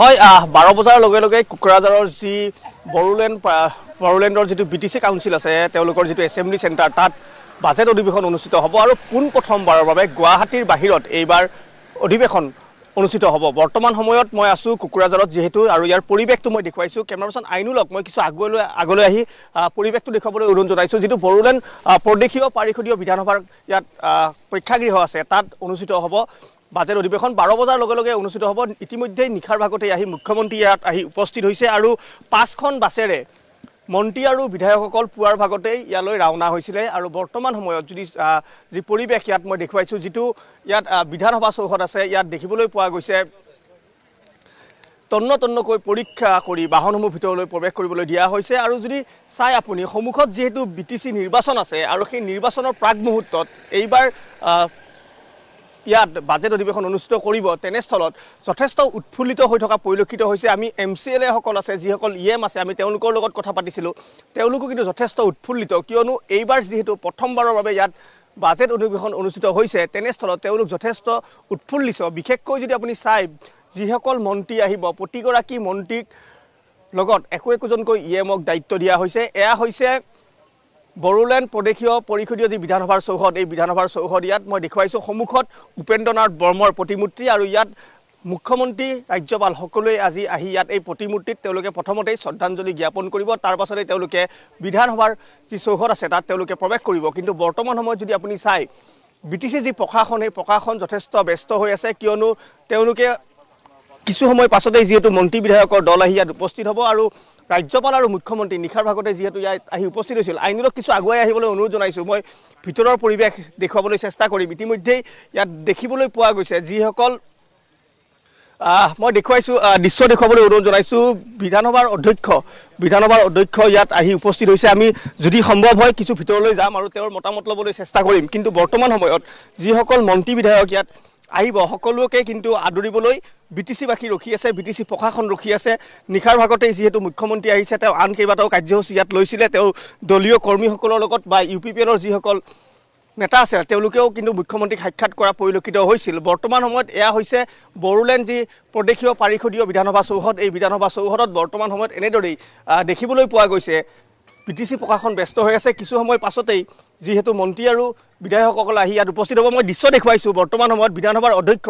হয় 12 বজাৰ লগে লগে কুকুৰাজাৰৰ যি বড়োলেণ্ডৰ যিটো বিটিসি কাউন্সিল আছে তেওঁলোকৰ যিটো এসেম্বলি সেন্টাৰ তাত বাজেট অধিৱেশন অনুষ্ঠিত হ'ব আৰু কোন প্ৰথমবাৰৰ বাবে গুৱাহাটীৰ বাহিৰত এইবাৰ অধিৱেশন অনুষ্ঠিত হ'ব। বৰ্তমান সময়ত মই আছো কুকুৰাজাৰত যেহেতু আৰু ইয়াৰ পৰিৱেশটো মই দেখুৱাইছো। কেমেৰাপাৰ্চন আইনুলক মই কিছু আগলৈ আহি পৰিৱেশটো দেখুৱাবলৈ অনুৰোধ জনাইছো। যিটো বড়োলেণ্ড প্ৰদেশীয় পাৰিষদীয় বিধানসভাৰ ইয়াত প্ৰেক্ষাগৃহ আছে তাত অনুষ্ঠিত হ'ব বাজেট অধিৱেশন 12 বজাৰ লগে লগে অনুষ্ঠিত হ'ব। ইতিমধ্যে নিখাৰ ভাগতে আহি মুখ্যমন্ত্ৰী ইয়াত আহি উপস্থিত হৈছে আৰু 5খন বাছেৰে মন্ত্ৰী আৰু বিধায়কসকল পুৱাৰ ভাগতেই ইয়ালৈ ৰাওনা হৈছিলে আৰু বৰ্তমান সময়ত যদি যি পৰিৱেশ ইয়াত মই দেখুৱাইছো যিটো ইয়াত বিধানসভা চৌহদ আছে ইয়াত দেখিবলৈ পোৱা গৈছে তন্নকৈ পৰীক্ষা কৰি বাহনসমূহ ভিতৰলৈ প্ৰৱেশ কৰিবলৈ দিয়া হৈছে আৰু যদি চাই আপুনি সন্মুখত যেহেতু বিটিসি নিৰ্বাচন আছে আৰু সেই নিৰ্বাচনৰ প্ৰাক মুহূৰ্তত এইবাৰ ইয়াত বাজেট অধিৱেশন অনুষ্ঠিত কৰিব তেনেস্থলত যথেষ্ট উৎফুল্লিত হৈ থকা পৰিলক্ষিত হৈছে। আমি MCLA সকল আছে যিসকল EM আছে আমি তেওঁলোকৰ লগত কথা পাতিছিলোঁ তেওঁলোকো কিন্তু যথেষ্ট উৎফুল্লিত কিয়নো এইবাৰ যেহেতু প্ৰথমবাৰৰ বাবে ইয়াত বাজেট অধিৱেশন অনুষ্ঠিত হৈছে তেনেস্থলত তেওঁলোক যথেষ্ট উৎফুল্লিত। বিশেষকৈ যদি আপুনি চাই যিসকল মন্ত্ৰী আহিব প্ৰতিগৰাকী মন্ত্ৰীক লগত একোজনকৈ EMক দায়িত্ব দিয়া হৈছে। এয়া হৈছে বড়োলেণ্ড প্ৰদেশীয় পৰিষদীয় যি বিধানসভাৰ চৌহদ এই বিধানসভাৰ চৌহদ ইয়াত মই দেখুৱাইছোঁ সন্মুখত উপেন্দ্ৰনাথ বৰ্মাৰ প্ৰতিমূৰ্তি আৰু ইয়াত মুখ্যমন্ত্ৰী ৰাজ্যপাল সকলোৱে আজি আহি ইয়াত এই প্ৰতিমূৰ্তিত তেওঁলোকে প্ৰথমতেই শ্ৰদ্ধাঞ্জলি জ্ঞাপন কৰিব। তাৰ পাছতে তেওঁলোকে বিধানসভাৰ যি চৌহদ আছে তাত তেওঁলোকে প্ৰৱেশ কৰিব। কিন্তু বৰ্তমান সময়ত যদি আপুনি চাই বিটিসি যি প্ৰশাসন এই প্ৰশাসন যথেষ্ট ব্যস্ত হৈ আছে কিয়নো তেওঁলোকে কিছু সময় পাছতেই যিহেতু মন্ত্ৰী বিধায়কৰ দল আহি ইয়াত উপস্থিত হ'ব আৰু ৰাজ্যপাল আৰু মুখ্যমন্ত্ৰী নিখাৰ ভাগতে যেহেতু ইয়াত আহি উপস্থিত হৈছিল আইনুলক কিছু আগুৱাই আহিবলৈ অনুৰোধ জনাইছোঁ। মই ভিতৰৰ পৰিৱেশ দেখুৱাবলৈ চেষ্টা কৰিম। ইতিমধ্যেই ইয়াত দেখিবলৈ পোৱা গৈছে যিসকল মই দেখুৱাইছোঁ দৃশ্য দেখুৱাবলৈ অনুৰোধ জনাইছোঁ। বিধানসভাৰ অধ্যক্ষ ইয়াত আহি উপস্থিত হৈছে। আমি যদি সম্ভৱ হয় কিছু ভিতৰলৈ যাম আৰু তেওঁৰ মতামত ল'বলৈ চেষ্টা কৰিম। কিন্তু বৰ্তমান সময়ত যিসকল মন্ত্ৰী বিধায়ক ইয়াত আহিব সকলোকে কিন্তু আদৰিবলৈ বিটিসিবাসী ৰখি আছে, বিটিসি প্ৰশাসন ৰখি আছে। নিখাৰ ভাগতেই যিহেতু মুখ্যমন্ত্ৰী আহিছে তেওঁ আন কেইবাটাও কাৰ্যসূচী ইয়াত লৈছিলে। তেওঁ দলীয় কৰ্মীসকলৰ লগত বা UPPLৰ যিসকল নেতা আছে তেওঁলোকেও কিন্তু মুখ্যমন্ত্ৰীক সাক্ষাৎ কৰা পৰিলক্ষিত হৈছিল। বৰ্তমান সময়ত এয়া হৈছে বড়োলেণ্ড যি প্ৰদেশীয় পাৰিষদীয় বিধানসভা চৌহদ এই বিধানসভা চৌহদত বৰ্তমান সময়ত এনেদৰেই দেখিবলৈ পোৱা গৈছে বিটিসি প্ৰশাসন ব্যস্ত হৈ আছে। কিছু সময় পাছতেই যিহেতু মন্ত্ৰী আৰু বিধায়কসকল আহি ইয়াত উপস্থিত হ'ব। মই দৃশ্য দেখুৱাইছোঁ বৰ্তমান সময়ত বিধানসভাৰ অধ্যক্ষ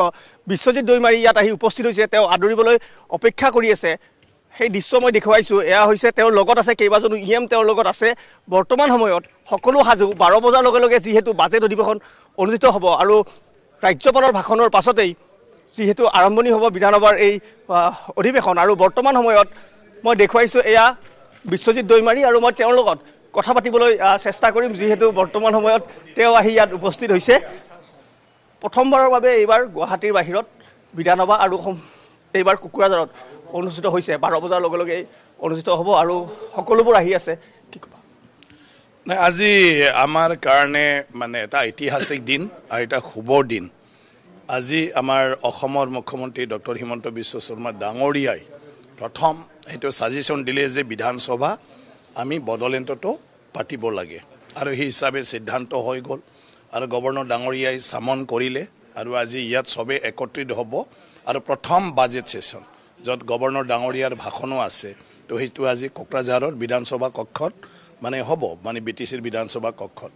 বিশ্বজিৎ দৈমাৰী ইয়াত আহি উপস্থিত হৈছে। তেওঁ আদৰিবলৈ অপেক্ষা কৰি আছে সেই দৃশ্য মই দেখুৱাইছোঁ। এয়া হৈছে তেওঁৰ লগত আছে কেইবাজনো EM তেওঁৰ লগত আছে। বৰ্তমান সময়ত সকলো সাজু 12 বজাৰ লগে লগে যিহেতু বাজেট অধিৱেশন অনুষ্ঠিত হ'ব আৰু ৰাজ্যপালৰ ভাষণৰ পাছতেই যিহেতু আৰম্ভণি হ'ব বিধানসভাৰ এই অধিৱেশন আৰু বৰ্তমান সময়ত মই দেখুৱাইছোঁ এয়া বিশ্বজিৎ দৈমাৰী আৰু মই তেওঁৰ লগত কথা পাতিবলৈ চেষ্টা কৰিম যিহেতু বৰ্তমান সময়ত তেওঁ আহি ইয়াত উপস্থিত হৈছে। প্ৰথমবাৰৰ বাবে এইবাৰ গুৱাহাটীৰ বাহিৰত বিধানসভা আৰু এইবাৰ কুকুৰাজাৰত অনুষ্ঠিত হৈছে 12 বজাৰ লগে লগে অনুষ্ঠিত হ'ব আৰু সকলোবোৰ আহি আছে। কি ক'বা? নাই আজি আমাৰ কাৰণে মানে এটা ঐতিহাসিক দিন আৰু এটা শুভ দিন। আজি আমাৰ অসমৰ মুখ্যমন্ত্ৰী ডক্টৰ হিমন্ত বিশ্ব শৰ্মা ডাঙৰীয়াই প্ৰথম এইটো ছাজেশ্যন দিলে যে বিধানসভা আমি বড়োলেণ্ডতো পাতিব লাগে আৰু সেই হিচাপে সিদ্ধান্ত হৈ গ'ল আৰু গভৰ্ণৰ ডাঙৰীয়াই চামন কৰিলে আৰু আজি ইয়াত সবে একত্ৰিত হ'ব আৰু প্ৰথম বাজেট সেশ্যন য'ত গভৰ্ণৰ ডাঙৰীয়াৰ ভাষণো আছে তো সেইটো আজি কোকৰাঝাৰৰ বিধানসভা কক্ষত মানে হ'ব মানে বিটিসিৰ বিধানসভা কক্ষত।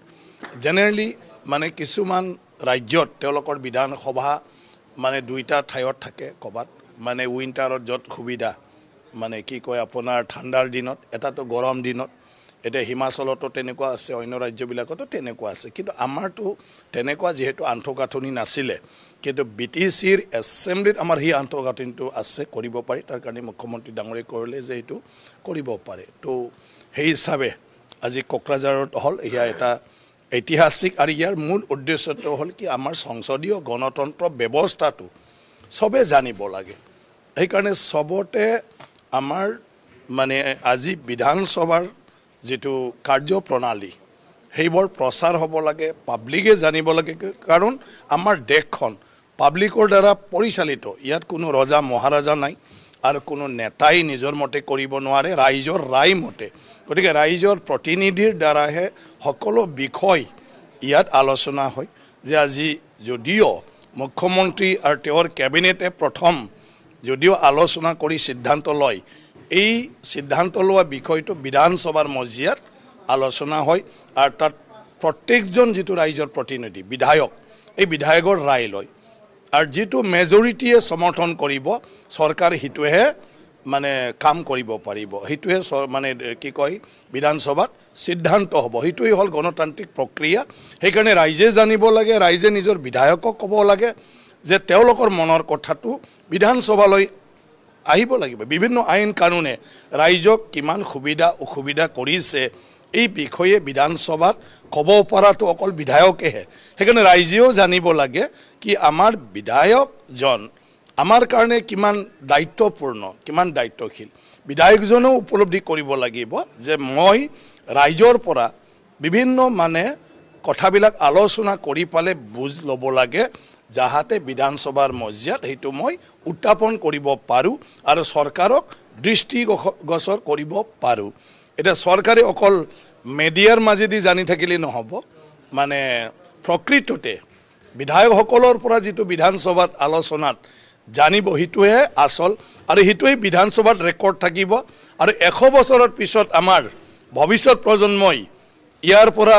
জেনেৰেলি মানে কিছুমান ৰাজ্যত তেওঁলোকৰ বিধানসভা মানে দুইটা ঠাইত থাকে ক'ৰবাত মানে উইণ্টাৰত য'ত সুবিধা মানে কি কয় আপোনাৰ ঠাণ্ডাৰ দিনত এটাতো গৰম দিনত এতিয়া হিমাচলতো তেনেকুৱা আছে অন্য ৰাজ্যবিলাকতো তেনেকুৱা আছে কিন্তু আমাৰতো তেনেকুৱা যিহেতু আন্তঃগাঁথনি নাছিলে কিন্তু বিটিসিৰ এছেম্বলিত আমাৰ সেই আন্তঃগাঁথনিটো আছে কৰিব পাৰি তাৰ কাৰণে মুখ্যমন্ত্ৰী ডাঙৰীয়াই কৰিলে যে এইটো কৰিব পাৰে। তো সেই হিচাপে আজি কোকৰাঝাৰত হ'ল এয়া এটা ঐতিহাসিক আৰু ইয়াৰ মূল উদ্দেশ্যটো হ'ল কি আমাৰ সংসদীয় গণতন্ত্ৰ ব্যৱস্থাটো সবে জানিব লাগে। সেইকাৰণে সবতে আমাৰ মানে আজি বিধানসভাৰ যেটো কাৰ্যপ্ৰণালী সেইবোৰ প্ৰচাৰ হ'ব লাগে পাব্লিকে জানিব লাগে কাৰণ আমাৰ দেশখন পাব্লিকৰ দ্বাৰা পৰিচালিত। ইয়াত কোনো ৰজা মহাৰাজা নাই আৰু কোনো নেতাই নিজৰ মতে কৰিব নোৱাৰে ৰাইজৰ ৰায় মতে। গতিকে ৰাইজৰ প্ৰতিনিধিৰ দ্বাৰাহে সকলো বিষয় ইয়াত আলোচনা হয় যে আজি যদিও মুখ্যমন্ত্ৰী আৰু তেওঁৰ কেবিনেটে প্ৰথম যদিও আলোচনা কৰি সিদ্ধান্ত লয় এই সিদ্ধান্ত লোৱা বিষয়টো বিধানসভাৰ মজিয়াত আলোচনা হয় আৰু তাত প্ৰত্যেকজন যিটো ৰাইজৰ প্ৰতিনিধি বিধায়ক এই বিধায়কৰ ৰায় লয় আৰু যিটো মেজৰিটিয়ে সমৰ্থন কৰিব চৰকাৰ হিটোহে মানে কাম কৰিব পাৰিব হিটোহে মানে কি কয় বিধানসভাত সিদ্ধান্ত হ'ব হিটোই হল গণতান্ত্ৰিক প্ৰক্ৰিয়া সেইকাৰণে ৰাইজে জানিব লাগে ৰাইজে নিজৰ বিধায়কক ক'ব লাগে যে তেওঁলোকৰ মনৰ কথাটো বিধানসভালৈ আহিব লাগিব বিভিন্ন আইন কানুনে ৰাইজক কিমান সুবিধা অসুবিধা কৰিছে এই বিষয়ে বিধানসভাত ক'ব পৰাটো অকল বিধায়কেহে সেইকাৰণে ৰাইজেও জানিব লাগে কি আমাৰ বিধায়কজন আমাৰ কাৰণে কিমান দায়িত্বপূৰ্ণ কিমান দায়িত্বশীল বিধায়কজনেও উপলব্ধি কৰিব লাগিব যে মই ৰাইজৰ পৰা বিভিন্ন মানে কথাবিলাক আলোচনা কৰি পালে বুজ ল'ব লাগে যাহাতে বিধানসভাৰ মজিয়াত সেইটো মই উত্থাপন কৰিব পাৰোঁ আৰু চৰকাৰক দৃষ্টিগোচৰ কৰিব পাৰোঁ এটা চৰকাৰে অকল মিডিয়াৰ মাজেদি জানি থাকিলে নহ'ব মানে প্ৰকৃততে বিধায়কসকলৰ পৰা যিটো বিধানসভাত আলোচনাত জানিব হিটোহে আসল আৰু হিটোই বিধানসভাত ৰেকৰ্ড থাকিব আৰু 100 বছৰৰ পিছত আমাৰ ভৱিষ্যত প্ৰজন্মই ইয়াৰ পৰা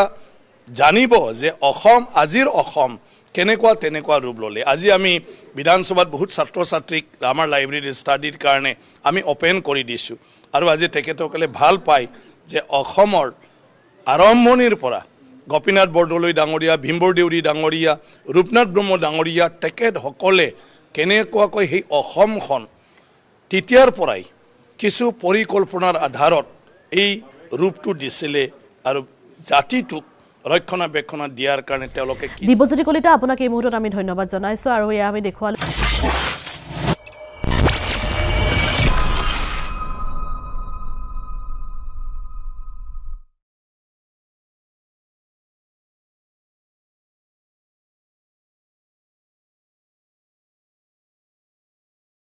জানিব যে অসম আজিৰ অসম কেনেকুৱা তেনেকুৱা ৰূপ ল'লে আজি আমি বিধানসভাত বহুত ছাত্ৰ ছাত্ৰীক আমাৰ লাইব্ৰেৰী ষ্টাডিৰ কাৰণে আমি ওপেন কৰি দিছোঁ আৰু আজি তেখেতসকলে ভাল পায় যে অসমৰ আৰম্ভণিৰ পৰা গোপীনাথ বৰদলৈ ডাঙৰীয়া ভীমবৰ দেউৰী ডাঙৰীয়া ৰূপনাথ ব্ৰহ্ম ডাঙৰীয়া তেখেতসকলে কেনেকুৱাকৈ সেই অসমখন তেতিয়াৰ পৰাই কিছু পৰিকল্পনাৰ আধাৰত এই ৰূপটো দিছিলে আৰু জাতিটোক ৰক্ষণাবেক্ষণ দিয়াৰ কাৰণে তেওঁলোকে দিবজ্যোতি কলিতা আপোনাক এই মুহূৰ্তত আমি ধন্যবাদ জনাইছোঁ আৰু এয়া আমি দেখুৱালোঁ